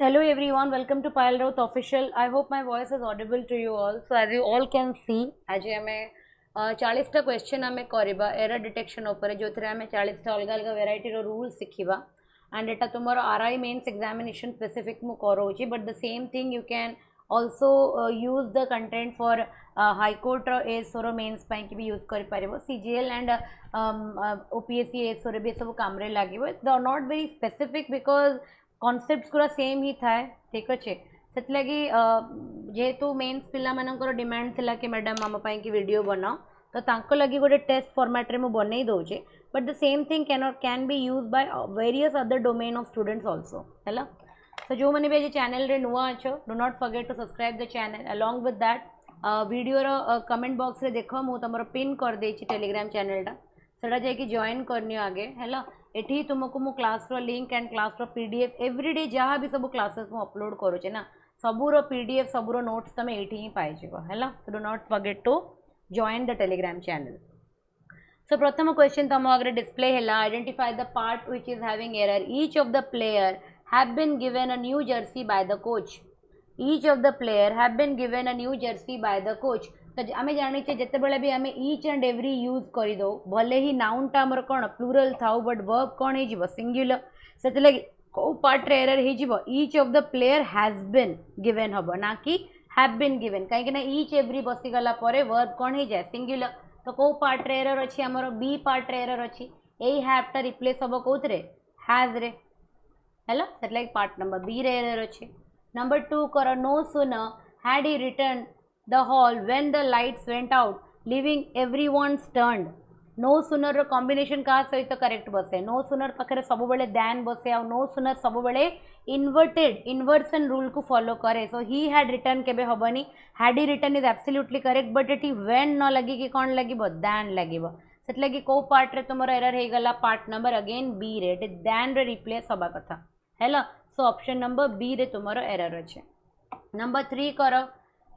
Hello everyone, welcome to Pile Raut Official. I hope my voice is audible to you all. So as you all can see, आज आमे 40टा question आमे करिबा error detection ऊपर जो थरे आमे 40टा अलग अलग वेराइटी रो रूल सिखिबा एंड एटा तुमरो आरआई मेंस एग्जामिनेशन स्पेसिफिक मु करोची but the same thing you can also use the content for high court ASO mains ପାଇଁ कि भी यूज करि परिबो CGL and OPSC ASO रे भी सब काम रे लागिबो the not very specific because concepts पूरा सेम ही था ठीक अच्छे से लगी जेहेतु मेन्स पिला मानकर डिमांड थिला कि मैडम आम कि वीडियो बनाओ तो तांको लगी गोटे टेस्ट फॉर्मेट रे मु बनै दउचे but the same thing can be use by various other domain of students also हैला सो जो मैंने भी आज चैनल रे नुआ अच्छो do not forget to subscribe the channel along with that video रो कमेंट बॉक्स रे देखो मु तमरो पिन कर देछि टेलीग्राम चैनल सेटा जाकि जॉइन करनी आगे हैला एठी तुमको मु क्लास रो लिंक एंड क्लास रो पीडीएफ एवरीडे जहाँ भी सब क्लासेस मु अपलोड करूचे ना सबूर पीडीएफ सबूर नोट्स तुम ये ही पाइब है so do not forget to join the Telegram channel so प्रथम क्वेश्चन तुम आगे डिस्प्ले है identify the part which is having error each of the player have been given a new jersey by the coach each of the player have been given a new jersey by the coach तो आम जाचे जिते बड़े भी आम each and every use करदे भले ही नाउनटा आमर कौन प्लूरल थाउ बट वर्ब कौन हो सिंगुलर से लगे कौ पार्ट रे एरर हो each of the player has been given हम ना कि हैव बीन गिवन कहीं ईच एवरी बसीगला वर्ब कौन हो जाए सिंगुलर तो कौ पार्ट रे एरर अच्छी आमर बी पार्ट रे एरर अच्छी यही हैवटा रिप्लेस हम कौन हैज रे है से लगे पार्ट नंबर बी रे एरर अच्छी नंबर 2 कर no sooner had he return the hall when the lights went out leaving everyone stunned no sooner combination का सहित करेक्ट बसे no sooner पाखे सब बेले than बसे आ no sooner सब बेले inverted inversion rule को follow करे so he had written केबे हबनी had he written is absolutely correct but eighty when न लगी कि कौन लगिबो than लगिबो सेट लगी को पार्ट रे तुमरा एरर हे गला पार्ट नंबर अगेन बी रे than रे रिप्लेस हबा कथा हैला सो ऑप्शन नंबर बी रे तुमरा एरर अछि नंबर 3 करो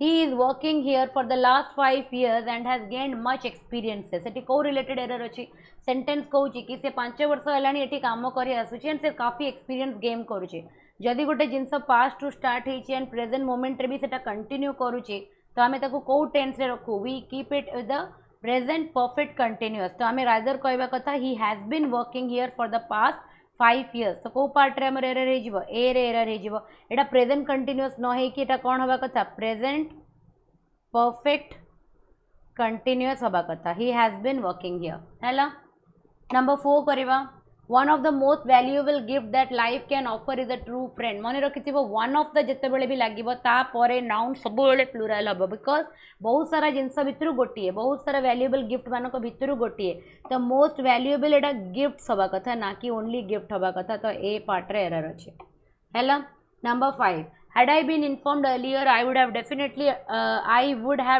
He is working here for the last 5 years and has gained much experiences. सेठी को रिलेटेड एरर अच्छी सेंटेंस कहूँ कि से 5 वर्ष है ये कम कर एंड से काफ़ी एक्सपीरियंस गेम करुचे जदि गोटे जिनस पास्ट टू स्टार्ट होती एंड प्रेजेंट मोमेंट रे भी सेटा कंटिन्यू करुचे तो आम कौ टेंस रे रखू we keep it with the present perfect continuous तो आम रादर कहवा कथा he has been working here for the past 5 years तो कौ पार्ट रे एरर हो ए रे एरर हो एटा प्रेजेंट कंटिन्यूअस न हो कौन हवा कथा प्रेजेंट परफेक्ट कंटिन्यूअस हवा कथा he has been working here हैला नंबर 4 करवा one of the most valuable gift that life can offer is a true friend मन रखि वन ऑफ द जिते बड़े भी लगे तापर नाउन सब प्लूराल हम बिकज बहुत सारा जिनस भितर गोटे बहुत सारा वैल्यूएबल गिफ्ट मान भितर गोटे तो मोस्ट वैल्यूएबल एटा गिफ्ट हवा कथा ना कि ओनली गिफ्ट हवा कथा तो ए पार्ट रे एरर अच्छे हैला number 5 had I been informed earlier I would have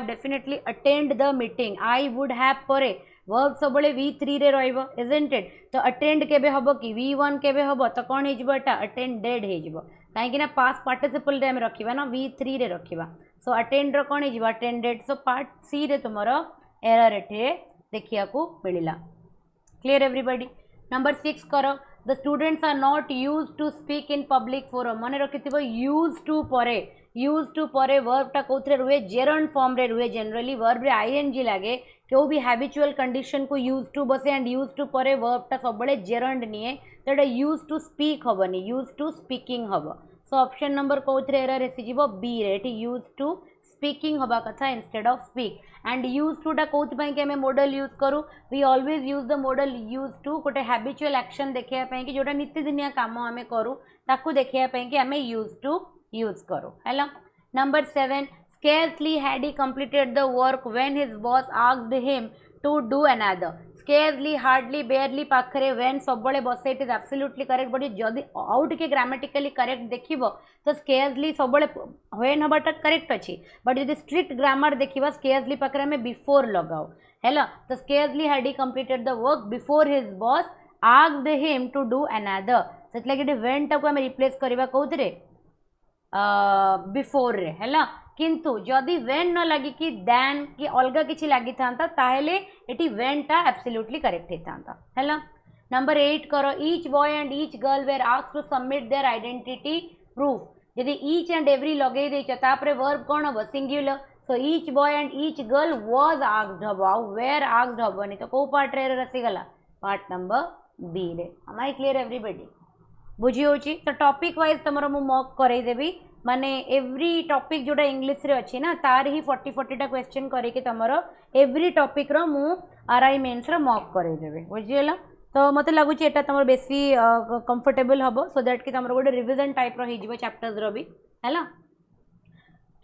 definitely attended the meeting I would have परे वर्ब सब V3 रे रहिबो isn't it तो अटेंड केबे हबो कि V1 केबे हबो तो कौन हेजिबो एटा अटेंडेड हेजिबो काहे ना पास्ट पार्टिसिपल रे हम रखिबा ना V3 रे रखिबा सो अटेंड रो कौन हेजिबो अटेंडेड सो पार्ट सी रे तुमरो एरर एठे देखिया को मिलिला क्लियर एवरीबॉडी नंबर 6 करो the students are not used to speak in public forum मन रखि यूज टू परे वर्ब टा कौन रुए जेरंड फॉर्म रे रुए जनरली वर्ब रे आईएनजी लगे क्यों भी हैबिचुअल कंडीशन को यूज टू बसे एंड यूज टू परे वर्ब टा सब जेरंड निए तो यूज टू स्पीक हबनी यूज टू स्पीकिंग हब सो ऑप्शन नंबर कौन एरर एसीजिबो बी रे यूज टू स्पीकिंग हवा कथा instead of speak and use to टा कौन कि मॉडल यूज करूँ we always use the modal use to गोटे हैबिचुअल एक्शन देखापी कि जोटा नित्यदिनिया काम आम करूँ ताकू देखापी कि आम यूज टू यूज करूँ है number 7 scarcely had he completed the work when his boss asked him to do another scarcely hardly barely पाखरे when सब बसे it is absolutely correct but जदि आउ टे ग्रामेटिकली करेक्ट देखिबो तो scarcely सब when हबाटा करेक्ट अच्छी बट जदि स्ट्रिक्ट ग्रामर देखिबा scarcely पाखरे में बिफोर लगाओ हैला तो scarcely had he completed the work before his boss asked him to do another set लगे when टाको हम रिप्लेस करबा कोथरे बिफोर रे हैला किंतु जदि वेन न लगी कि दैन कि अलग किसी लगी था ताहले एटी वेन टा एब्सोल्युटली करेक्ट होता हैला नंबर 8 करो each boy and each girl were asked to submit their identity proof जदि ईच एंड एवरी लगे देछ तापरे वर्ब कोन हबो singular so each boy and each girl was asked हबो आ वेयर आस्क्ड हबोनी तो को पार्ट रे रसी गला पार्ट नंबर बी रे एम आई क्लियर एवरीबॉडी बुझी होची तो टॉपिक वाइज तमरो मु मॉक करै देबी माने एवरी टॉपिक जोटा इंग्लिश रे अछि ना तार ही 40 टा क्वेश्चन करी के तमरो एवरी टॉपिक रो मु आरआई मेंस रो मॉक करै देबे बुझियला तो मते लागुची एटा तमरो बेसी कंफर्टेबल हबो सो दैट कि तमरो गोटे रिवीजन टाइप रो ही जिवो चैप्टर्स रो भी हैला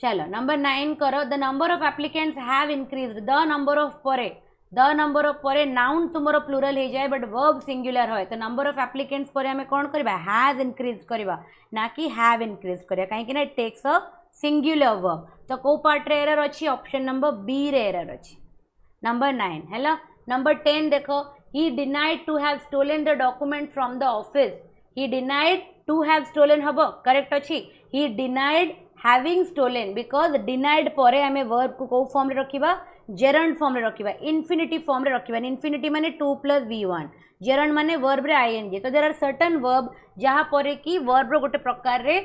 चलो नंबर 9 करो the number of applicants have increased the number of परे द नंबर ऑफ परे नाउन तुमरो प्लूरल हो जाए बट वर्ब सिंगुलर होए तो नंबर ऑफ एप्लीकेंट्स परे हमें कौन करबा हैज इंक्रीज करबा ना कि हैव इंक्रीज करबा काहे कि ना it takes a singular verb तो को पार्ट रे एरर अछि ऑप्शन नंबर बी रे एरर अछि नंबर 9 हैला नंबर 10 देखो he denied to have stolen the document from the office he denied to have stolen हबो करेक्ट अछि he denied having stolen because denied परे हमें वर्ब को फॉर्म रे रखिबा जेरंड फॉर्म रे रखिबा इन्फिनिटिव फॉर्म रे रखिबा इन्फिनिटिव माने 2 + v1 जेरंड माने वर्ब रे आईएनजी तो देयर आर सर्टेन वर्ब जहां परे की वर्ब रो गोटे प्रकार रे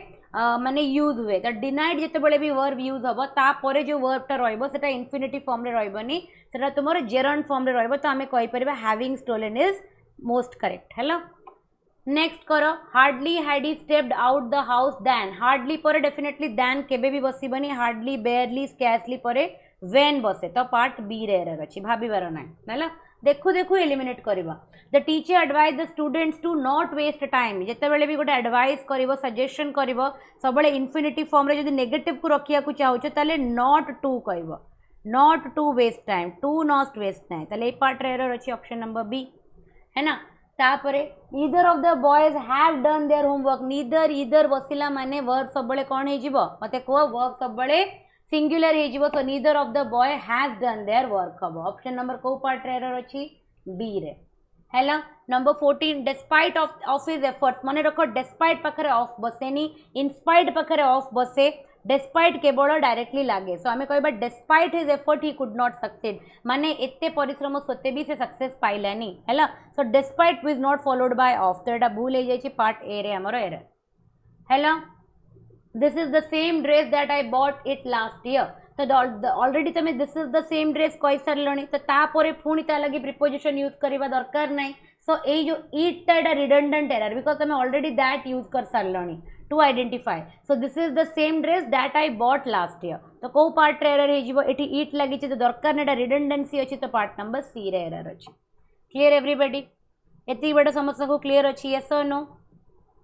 माने यूज हुए तो डिनाइड जते बेले भी वर्ब यूज हबो ता परे जो वर्ब टा रहइबो सेटा इन्फिनिटिव फॉर्म रे रहइबनी सेटा तुमरो जेरंड फॉर्म रे रहइबो तो हमें कहि परिबा having stolen is most correct hello next करो hardly had he stepped out the house than hardly परे डेफिनेटली दैन केबे भी बसिबनी हार्डली बेयरली स्कैर्सली परे वेन बसे तो पार्ट बी रे एरर अछि भाबिबार नै हैला देखु देखु एलिमिनेट करबा the teacher advise the students to not waste time जते बेले भी गोटे एडवाइस करबो सजेशन करबो सबले इन्फिनिटिव फॉर्म रे जदि नेगेटिव को रखिया को चाहौ ताले नॉट टू कहबो not to waste time to not waste नै ताले ए पार्ट रे एरर अछि ऑप्शन नंबर बी है ना तापरे neither of the boys have done their homework neither either बसिला माने वर्ब सबले कोन हे जिवो मते को वर्ब सबले सिंगुलर हे जिवो तो neither of the boy has done their work हबो ऑप्शन नंबर को पार्ट रे एरर अछि बी रे हैला number 14 despite of his efforts माने रखो डिस्पाइट पखरे ऑफ बसेनी इन स्पाइट पखरे ऑफ बसे डिस्पाइट केवल डायरेक्टली लागे सो हमें कहबा despite his effort he could not succeed माने एते परिश्रम सते भी से सक्सेस पाइलानी हैला so despite is not followed by of तो एटा भूल हे जाय छी पार्ट ए रे हमरो एरर हैला this is the same dress that I bought it last year तो ऑलरेडी तमे this is the same dress कहि सरलणी तो तापरे पुणी ता लगी प्रीपोजिशन यूज करबा दरकार नै सो ए जो इट ता रिडंडेंट एरर बिकॉज तमे ऑलरेडी दैट यूज कर सरलणी to identify so this is the same dress that I bought last year तो को पार्ट रे एरर हे जिवो एठी इट लगी तो दरकार नेटा रिडंडेंसी अछि तो पार्ट नंबर सी रे एरर अछि क्लियर एवरीबॉडी एती बडा समस्या को क्लियर अछि यस और नो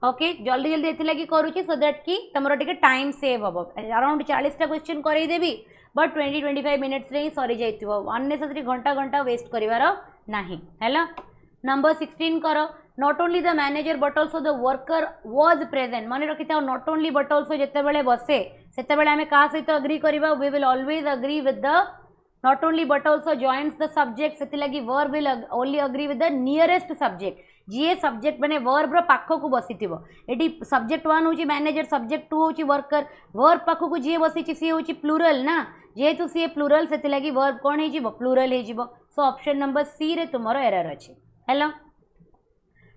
ओके जल्दी जल्दी एथि लगी करूची सो दैट कि तमरो टिके टाइम सेव हबो अराउंड 40 टा क्वेश्चन करई देबी बट 20-25 मिनिट्स रे सरी जाइतिबो अननेसेसरी घंटा घंटा वेस्ट करिवार नाही हैला नंबर 16 करो not only the manager but also the worker was present माने रखिता नॉट ओनली बट आल्सो जते बेले बसे सेते बेले हमें का सहित अग्री करबा we will always agree with the not only but also joints the subject सेति लगी verb will only agree with the nearest subject जी सब्जेक्ट माने वर्ब रो पाखो को बसिथिबो एटी सब्जेक्ट 1 होची मैनेजर सब्जेक्ट 2 होची वर्कर वर्ब पाखो को जी बसिची सी होची प्लूरल ना जेहेतु सी प्लूरल सेति लगी वर्ब कोन हे जीवो प्लूरल हे जीवो सो ऑप्शन नंबर सी रे तुमरो एरर अछि हेलो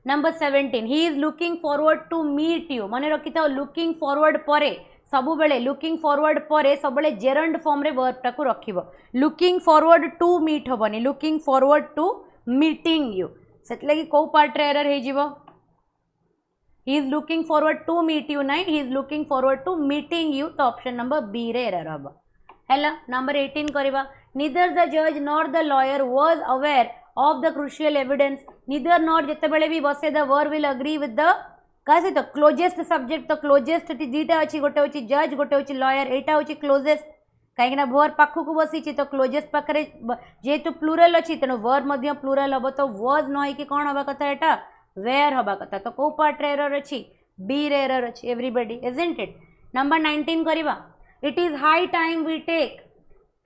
number 17 he is looking forward to meet you माने रखिता लुकिंग फॉरवर्ड परे सबु बेले लुकिंग फॉरवर्ड परे सब बेले जेरंड फॉर्म रे वर्ब टाकू रखिबो लुकिंग फॉरवर्ड टू मीट होबनी looking forward to meeting you सेति लगी को पार्ट रे एरर हे जीवो he is looking forward to meet you नाइ he is looking forward to meeting you तो ऑप्शन नंबर बी रे एरर हबो हैला नंबर 18 करबा नीदर द जज nor the lawyer was aware of the crucial evidence neither nor जते बेले भी बसे the verb will agree with the कासे तो क्लोजेस्ट सब्जेक्ट तो क्लोजेस्ट टी दीटा अछि गोटे होछि जज गोटे होछि लॉयर एटा होछि क्लोजेस्ट कहीं वर्ब पाखु को बसी तो क्लोजेस्ट पाखरे जेहेतु प्लूरल अच्छी तेणु वर्ब मध्य प्लूरल हम तो वाज न कि कौन हवा कथा एटा वेयर हवा कथा तो को पार्ट रे एरर अछि बी रे एरर अछि एवरीबॉडी इजंट इट नंबर 19 करबा it is high time we take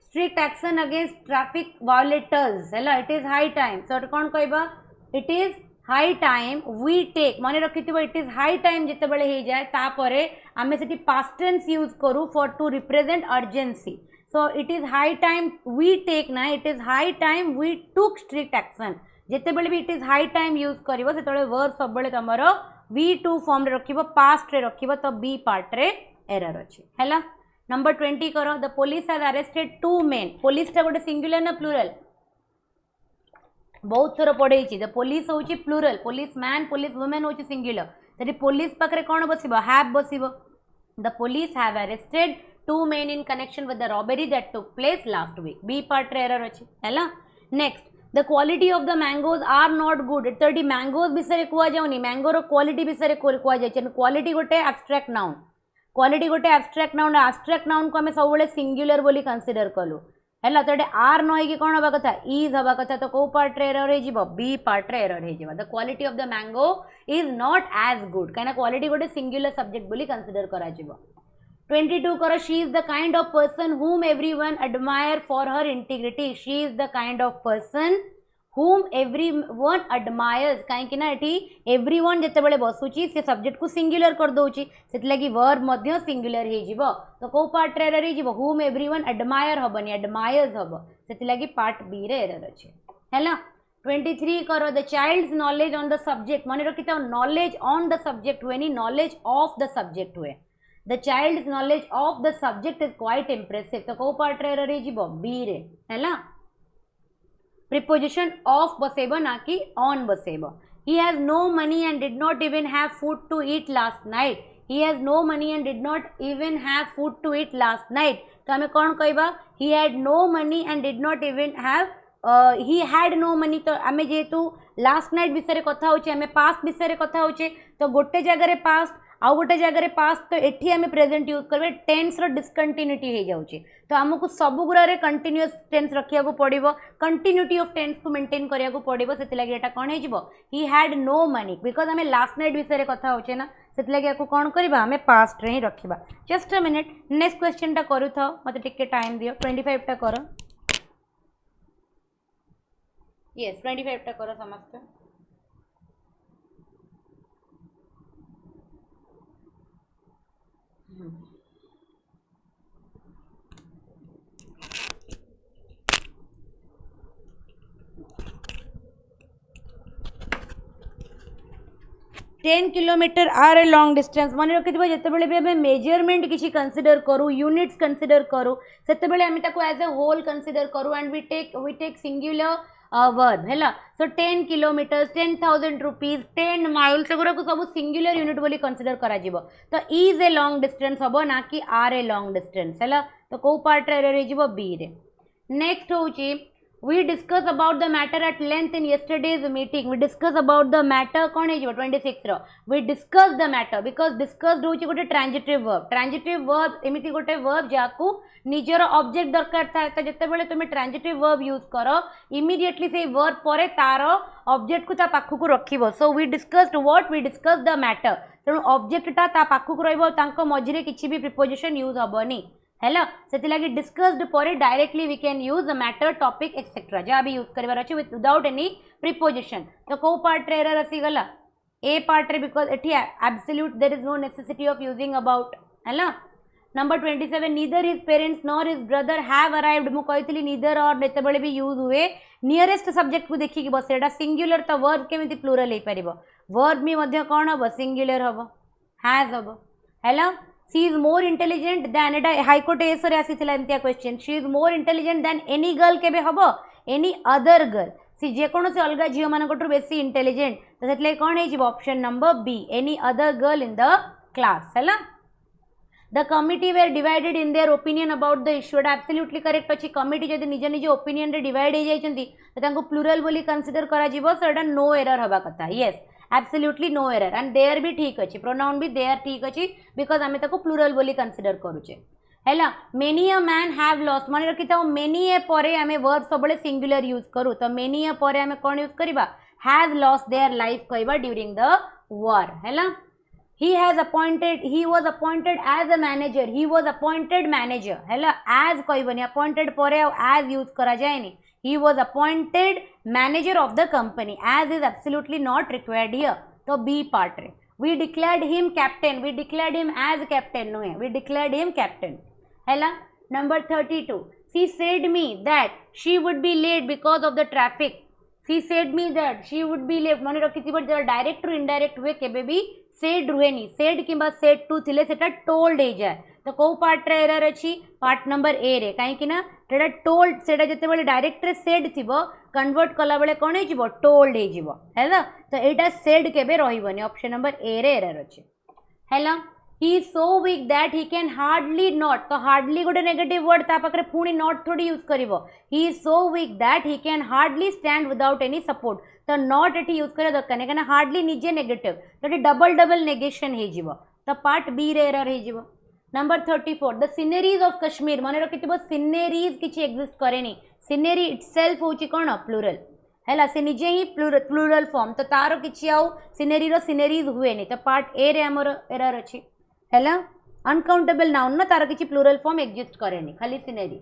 strict action against traffic violators हैला it is high time so कौन कहबा it is high time we take माने रखिथिबो इट इज हाई टाइम जते बेले हे जाय तापरे आमे सेठी पास्ट टेंस यूज करू for to represent urgency so it is high time we take ना it is high time we took strict action जते बेले भी it is high time use करिवो सेतले वर्ब सब बेले तमरो वी टू फॉर्म रे रखिबो पास्ट रे रखिबो तो बी पार्ट रे एरर अच्छे है। नंबर 20 करो the police has arrested 2 men police टा गोटे सिंगुलर ना प्लूरल बहुत थर पढ़े द पुलिस हूँ plural police man police women हूँ सिंगुलर से पुलिस पाखे कौन बस हैव बस the police have arrested 2 men in connection with the robbery that took place last week b part रे एरर अच्छे है। Next the quality of the mangoes are not good एटी मैंगोज विषय कह जाऊनी मैंगोर क्वालिटी विषय कह जाए क्वालिटी गोटे एब्स्ट्रैक्ट नाउन क्वालिटी गोटे एब्स्ट्रैक्ट नाउन को आम सब सिंगुलर बोली कंसीडर कलु है तो ये आर नई कौन हवा कथा इज हवा कथा तो कौ पार्ट रे एरर हो बी पार्ट रे एरर हो the quality of the mango is not as good कहीं क्वालिटी गोटे सिंगुलर सब्जेक्ट बोली कंसीडर करा 22 करो she is the kind of person whom everyone admire for her integrity she is the kind of person whom everyone admires कहीं ना eighty everyone जिते बड़े बसुची से सब्जेक्ट को सिंगुलर कर दोची से लगी वर्ब मध्य सिंगुलर हो जीवो तो को पार्ट रे एरर हो जीवो whom everyone admire हबनी admires hub से लगी पार्ट बी रे एरर अच्छे है ना। 23 करो the child's knowledge on the subject मन रखी था नॉलेज ऑन द सब्जेक्ट हुए नहीं नॉलेज ऑफ द सब्जेक्ट हुए the child's knowledge of the subject is quite impressive तो को पार्ट रे रही जी बी रे है ना प्रीपोजिशन ऑफ बसेब ना कि on बसेब he has no money and did not even have food to eat last night he has no money and did not even have food to eat last night तो हमें कौन कहबा he had no money and did not even have he had no money तो आमे जेहेतु last night विषय कथा होचे हमें पास्ट विषय कथा होचे तो गोटे जगह पास्ट आउ गोटे जगह पास्ट तो एठी आमे प्रेजेंट यूज करबे टेंस रो डिस्कंटिन्यूटी हो जाउची तो हमको सब गुरा कंटिन्यूअस टेंस रखिया को पड़िबो कंटिन्यूटी ऑफ टेंस को मेंटेन करिया को पड़िबो सेति लागि एटा कोन हे जिवो he had no money because हमें लास्ट नाइट विषय कथा होचे ना सेति लागि याको कोन करबा हमें पास्ट रे ही रखिबा। Just a minute next question टा करू था मते टिके टाइम दियो 25 टा करो यस 25 टा करो समस्त 10 kilometre are a long distance मन रखि जितेबाला भी आम मेजरमेंट किसी कंसीडर करूँ यूनिट्स कंसीडर करूँ से एज ए होल कंसीडर करूँ and we take singular verb है सो 10 किलोमीटर 10,000 रुपीज 10 माइल से गुरा को सब सिंगुलर यूनिट बोली कंसीडर करा जीवो तो इज ए लॉन्ग डिस्टेंस हम ना कि आर ए लॉन्ग डिस्टेंस है तो कौ पार्ट रे रही बी रे। नेक्स्ट हूँ we discuss about the matter at length in yesterday's meeting we discuss about the matter कौन है 26 रो we discuss the matter because discussed होची गोटे ट्रांजिटिव वर्ब एमिति गोटे वर्ब जाकू निजर ऑब्जेक्ट दरकार था तो जते बेले तुम ट्रांजिटिव वर्ब यूज करो इमीडिएटली से वर्ब परे तार ऑब्जेक्ट को ता पाखु को रखिबो सो we discussed what we discussed the matter तेणु ऑब्जेक्ट ता पाखु को रहइबो तांको मझिरे किछि भी प्रीपोजिशन यूज हबनी है से डिस्कस्ड पर directly we can use the matter topic etcetera जहाँ भी यूज कर विदाउट एनी प्रीपोजिशन तो कौ पार्ट रे एरर आसीगला ए पार्ट रे बिकॉज एठी absolute there is no necessity of using about है number 27 neither his parents nor his brother have arrived मु कहती नीदर और नेतबेले भी यूज हुए नियरेस्ट सब्जेक्ट को देखिए बस एटा सिंगुलर तो वर्ब केमिति प्लूरल हो पारिबो वर्ब भी मध्य कौन हम सिंगुलर हम हैज हम है she is more intelligent than एटा हाईकोर्ट एसरे आसीथिला एंतिया question she is more intelligent than any girl केबे हबो एनी अदर गर्ल सी जेकोसी अलग झील मानकठू बेसी इंटेलिजेंट तो सेतले कौन हो option number B any other girl in the class है the committee were divided in their opinion about the issue एटा एब्सोल्युटली करेक्ट अच्छी कमिटी जब निज निज ओपिनियन रे डिवाइड हो जाइछंती तो तांको प्लूरल बोली कंसीडर करा जिवो सो एटा नो एरर हबा कथा yes absolutely no error and there भी ठीक अच्छे प्रोनाउन भी देयर ठीक अच्छी बिकॉज आम ताको प्लूरल बोली कंसीडर करुचे है many a man have lost मन रखी था मेनी ए परे आम वर्ब सब सिंगुलर यूज करूँ तो मेनी ए परे आम कौन यूज करवा हैज लॉस्ट देयर लाइफ कहवा ड्यूरिंग द वॉर है he was appointed as a manager he was appointed manager है as कहबनी appointed परे as यूज करा जाएनी he was appointed manager of the company as is absolutely not required here तो B part रे we declared him as captain no we declared him captain है number 32 she said me that she would be late because of the traffic she said me that she would be left मन रखि direct रु indirect हुए केबे भी said रुहेनी said किंबा said to थिले सेटा टोल्ड हो जाए तो कौ पार्ट रे एरर अच्छी पार्ट नंबर ए रे कहीं ना सेटा टोल्ड सेटा जिते डायरेक्ट रे सेड थिबो कन्वर्ट कला बेले कौन हो टोल्ड हो तो यहाँ सेड केबे रहिबनी ऑप्शन नंबर ए रे एरर अच्छे है he is so weak that he can hardly not तो hardly गोटे नेगेटिव वर्ड ता पाखरे पुणी not थोड़ी use करिवो he is so weak that he can hardly stand without any support तो not एठी यूज करे दरकार नहीं कहना hardly निजे नेगेटिव तो डबल डबल नेगेशन हे जीवो तो पार्ट बी रे एरर हे जीवो number 34 the sceneries of Kashmir मन रखिथिबो सिनेरीज किछि एग्जिस्ट करेनी सिनेरी इटसेल्फ होची कोन प्लूरल है से निजे ही प्लूरल फॉर्म तो तार किछि आउ सिनेरी रो सिनेरीज हुए नहीं तो पार्ट ए रे हमर एरर अछि है अनकाउंटेबल नाउन ना तार किसी प्लूरल फॉर्म एग्जिस्ट करेनी खाली scenery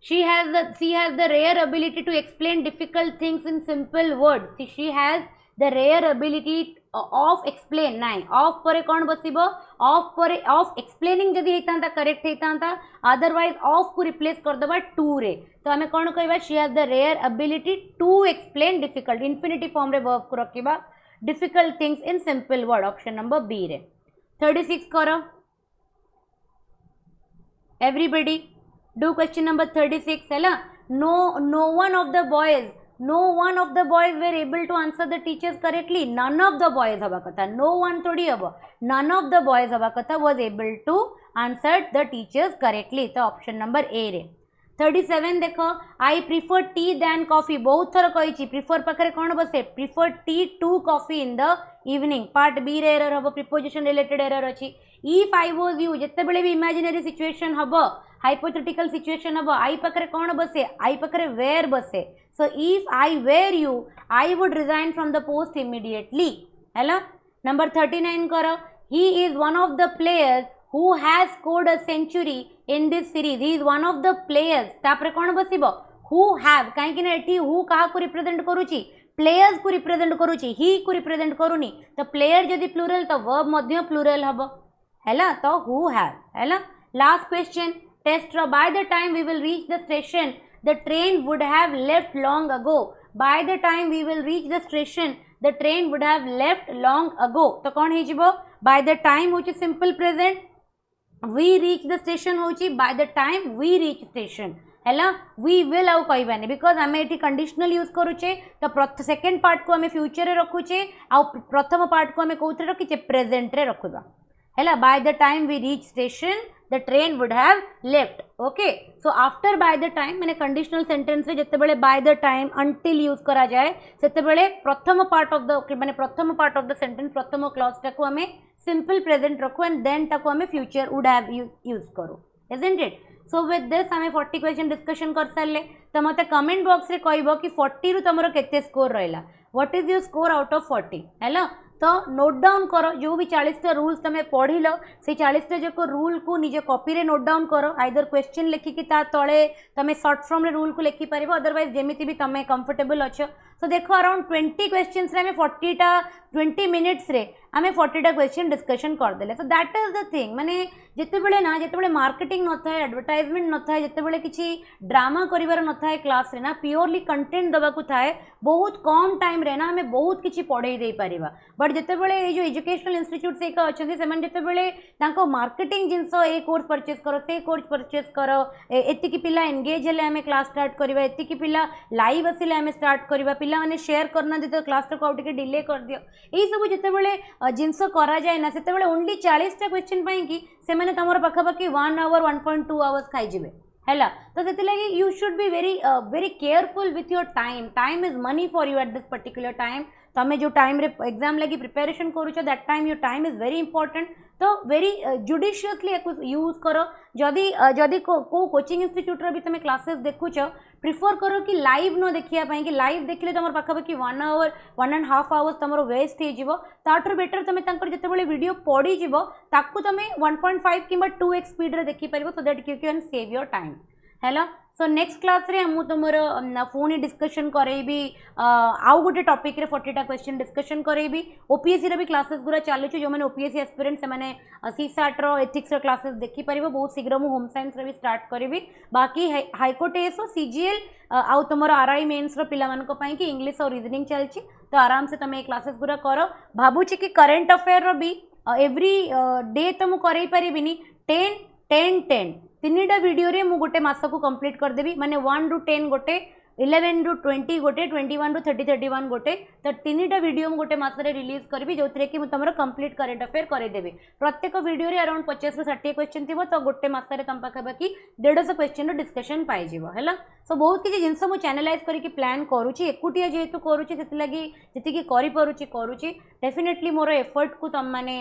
she has the rare ability to explain difficult things in simple words she has the rare ability of explain नाइ ऑफ परे कौन बसिबो ऑफ परे ऑफ एक्सप्लेनिंग जदी हेतांता करेक्ट हेतांता अदरवाइज ऑफ को रिप्लेस कर दबा टू रे तो हमें कौन कहबा she has the rare ability to explain difficult infinitive form रे वर्ब को रखिबा difficult things in simple word option number B रे 36 करो एवरीबडी डू क्वेश्चन नंबर 36 है no one of the boys were able to answer the teachers correctly none of the boys हवा कथा no one थोड़ी हवा none of the boys हवा कथा was able to answer the teachers correctly तो option number A रे 37 देखो I prefer tea than coffee बहुत थर कही प्रिफर पाखे कौन बसे prefer tea to coffee in the evening part B रे एरर हम प्रिपोजिशन रिलेटेड एरर अच्छी इफ आई वाज यू जिते बड़े भी इमेजिनरी सिचुएशन हम हाइपोथेटिकल सिचुएशन हम आई पाखे कौन बसे आई पाखे वेयर बसे so if I were you I would resign from the post immediately है नंबर 39 करो he is one of the players who has scored a century in this series he is one of the players तापरे कौन बसिबो who have कहीं ना एठी who कहा को represent करूची प्लेयर्स को रिप्रेजेंट करूची ही को रिप्रेजेंट करूनी तो प्लेयर जदि प्लूरल तो वर्ब मध्य प्लूरल हबो हैला तो who have हैला last question test by the time we will reach the station the train would have left long ago by the time we will reach the station the train would have left long ago तो कौन हे जिवो by the time होची simple present we reach the station होची by the time we reach station है we will आउ कहबानी because आम ये कंडीशनल यूज करुचे तो सेकेंड पार्ट को आम फ्यूचर रे रखुचे आउ प्रथम पार्ट को आम कौन रखीचे प्रेजेंट रे रखुबा है by the time we reach station the train would have left okay so after by the time मैंने कंडीशनल सेंटेंस रे जितेबाला by the time until use करा जाए सेतेबाला प्रथम पार्ट ऑफ द माने प्रथम पार्ट ऑफ द सेंटेंस प्रथम क्लॉज टाको आम सिंपल प्रेजेंट रखु एंड देन टाको आम फ्यूचर वुड हैव यूज करू isn't it so with this आम 40 क्वेश्चन डिस्कशन कर सारे तो मत कमेंट बॉक्स रे कहबो कि 40 रु तुमरो केते स्कोर रहिला what is your score out of 40 है तो नोट डाउन करो जो भी 40टा रूल्स तुम पढ़िल से 40टा जाक रूल को निज कॉपी रे नोट डाउन करो आइदर क्वेश्चन लिखिकी ता तले तुम शॉर्ट फॉर्म रे रूल को लिखि पारिबो अदरवाइज जेमिति भी तुम कंफर्टेबल अच्छो सो देखो अराउंड 20 क्वेश्चंस रे 40टा 20 मिनिट्स रे आमे 40टा क्वेश्चन डिस्कशन कर देले so that is the thing माने जितेबेले ना जितेबेले मार्केटिंग न थाए एडवर्टाइजमेंट न थाए जितेबेले किछि ड्रामा करिवार न थाए क्लास रे ना प्योरली कंटेंट दबा को थाए बहुत कम टाइम रे ना हमें बहुत किछि पढ़ाई दे पारिबा बट जितेबेले ए जो एजुकेशनल इंस्टीट्यूट से का अछंती से माने जितेबेले तांको मार्केटिंग जिंस ए कोर्स परचेस करो से कोर्स परचेस करो एति की पिला एंगेज हेले हमें क्लास स्टार्ट करबा एति की पिला लाइव आसिले हमें स्टार्ट करबा पिला माने शेयर करना दे तो क्लास को आउट के डिले कर दियो एई सब जितेबेले जिंस करा जाए ना सेतेबेले ओनली 40टा क्वेश्चन पई कि से माने तमर पाखापाखि 1 आवर 1.2 आवर्स खाई जिवे हैला तो से लगी you should be very careful with your time is money for you at this particular time तमें जो टाइम रे एग्जाम लगी प्रिपेरेशन करूछ that time your time is very important तो वेरी जुडिशियसली यूज करो जदि को कोचिंग इंस्टीट्यूट रे भी तुम क्लासेस देखुच प्रिफर करो कि लाइव न देखिया पाई कि लाइव देखले तुम पाखापाखि 1 आवर 1.5 आवर्स तुम वेस्ट हो जिवो ताठर बेटर तुम तांकर जतेबेले वीडियो पढ़ी जिवो ताकू तुम 1.5 किंबा 2x स्पीड रे देखि परिबो so that you can save your time है। सो नेक्स्ट क्लास रे हम तुमर पुणी डिस्कशन करेबी आउ गोटे टॉपिक रे 40टा क्वेश्चन डिस्कशन करेबी। ओपीएससी रे भी क्लासेस गुरा चालू जो मैंने ओपीएससी एस्पिरेंट से मैंने सीसाट रो एथिक्स रो क्लासेस देखि परिबो। बहुत शीघ्र मु होम साइंस रे भी स्टार्ट करेबी। बाकी हाइकोर्ट एएसओ सीजीएल आउ तुमर आरआई मेंस रो पिला मानको पई कि इंग्लिश और रीजनिंग चलची, तो आराम से तुम क्लासेस गुरा करो। भाबुची कि करंट अफेयर रो भी एवरी डे तो मु करई परिबिनी 10 10 10 तीनटा वीडियो रे मु गोटे मास को कंप्लीट कर देबी, माने 1 टू 10 गोटे, 11 टू 20 गोटे, 21 टू 30 31 गोटे, तो तीनटा वीडियो मु गोटे मास रे रिलीज करबी जोथरे कि मु तमरो कंप्लीट करंट अफेयर करे देबी। प्रत्येक वीडियो रे अराउंड 50 रु 60 क्वेश्चन थिबो, तो गोटे मास रे तम पाखा बाकी 150 क्वेश्चन रो डिस्कशन पाई जिवो हैला। सो बहुत किछि जिंस मु चैनलाइज करी कि प्लान करूची, एकुटिया जेतु करूची सेति लागि जति कि करि करूची डेफिनेटली मोर एफर्ट को तम माने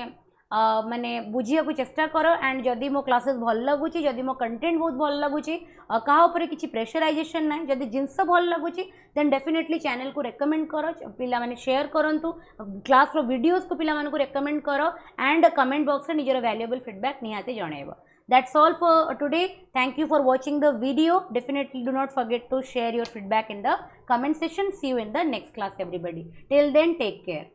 माने बुझिया को चेष्टा करो। एंड जदि मो क्लासेस भल लगुची, जदि मो कंटेंट बहुत भल लगुची, कहा ऊपर किसी प्रेशराइजेशन ना, जदि जिनस भल लगुची देन डेफिनेटली चैनल को रेकमेंड करो, पिला माने शेयर करंतु, क्लास रो वीडियोस को पिला माने को रेकमेंड करो एंड कमेंट बॉक्स रे निजर वैल्यूएबल फीडबैक निहाते जणैबो। That's all for today. Thank you for watching the video. Definitely do not forget to share your feedback in the comment section. See you in the next class everybody. Till then, take care.